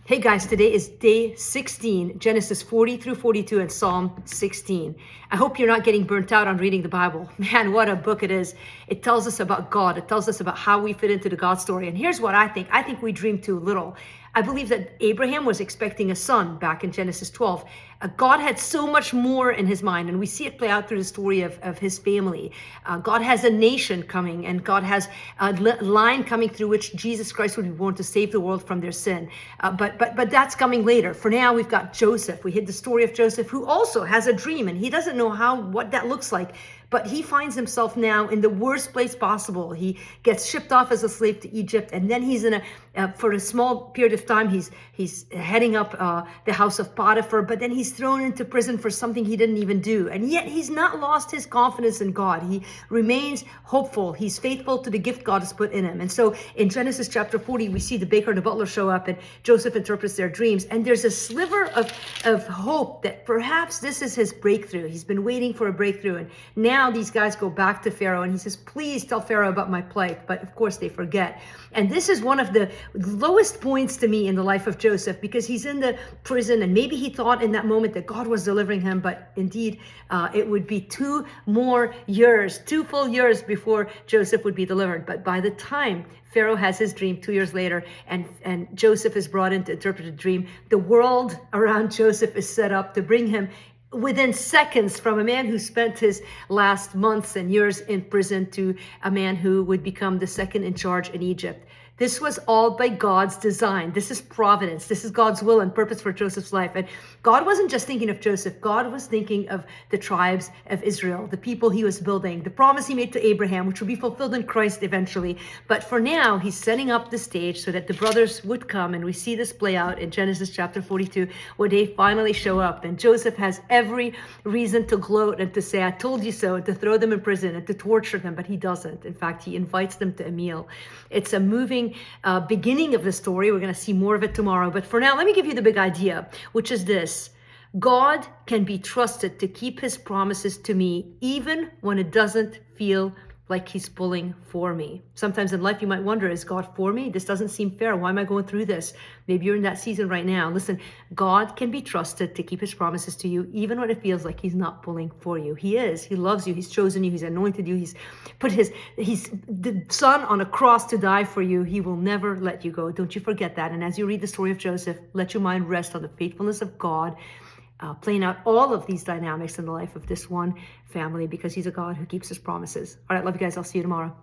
Hey guys, today is day 16, Genesis 40 through 42 and Psalm 16. I hope you're not getting burnt out on reading the Bible. Man, what a book it is. It tells us about God. It tells us about how we fit into the God story. And here's what I think. I think we dream too little. I believe that Abraham was expecting a son back in Genesis 12. God had so much more in his mind, and we see it play out through the story of his family. God has a nation coming, and God has a line coming through which Jesus Christ would be born to save the world from their sin. But that's coming later. For now, we've got Joseph. We hit the story of Joseph, who also has a dream, and he doesn't know what that looks like. But he finds himself now in the worst place possible. He gets shipped off as a slave to Egypt, and then he's for a small period of time, he's heading up the house of Potiphar, but then he's thrown into prison for something he didn't even do. And yet he's not lost his confidence in God. He remains hopeful. He's faithful to the gift God has put in him. And so in Genesis chapter 40, we see the baker and the butler show up, and Joseph interprets their dreams. And there's a sliver of hope that perhaps this is his breakthrough. He's been waiting for a breakthrough. And now these guys go back to Pharaoh, and he says, please tell Pharaoh about my plight. But of course they forget. And this is one of the lowest points to me in the life of Joseph, because he's in the prison, and maybe he thought in that moment that God was delivering him, but indeed it would be 2 full years before Joseph would be delivered. But by the time Pharaoh has his dream 2 years later, and Joseph is brought in to interpret the dream, the world around Joseph is set up to bring him within seconds from a man who spent his last months and years in prison to a man who would become the second in charge in Egypt. This was all by God's design. This is providence. This is God's will and purpose for Joseph's life. And God wasn't just thinking of Joseph. God was thinking of the tribes of Israel, the people he was building, the promise he made to Abraham, which would be fulfilled in Christ eventually. But for now, he's setting up the stage so that the brothers would come. And we see this play out in Genesis chapter 42, where they finally show up. And Joseph has every reason to gloat and to say, I told you so, and to throw them in prison and to torture them. But he doesn't. In fact, he invites them to a meal. It's a moving beginning of the story. We're going to see more of it tomorrow. But for now, let me give you the big idea, which is this. God can be trusted to keep his promises to me, even when it doesn't feel like he's pulling for me. Sometimes in life you might wonder, is God for me? This doesn't seem fair. Why am I going through this? Maybe you're in that season right now. Listen, God can be trusted to keep his promises to you, even when it feels like he's not pulling for you. He is. He loves you. He's chosen you. He's anointed you. He's put the son on a cross to die for you. He will never let you go. Don't you forget that. And as you read the story of Joseph, let your mind rest on the faithfulness of God, playing out all of these dynamics in the life of this one family, because he's a God who keeps his promises. All right, love you guys. I'll see you tomorrow.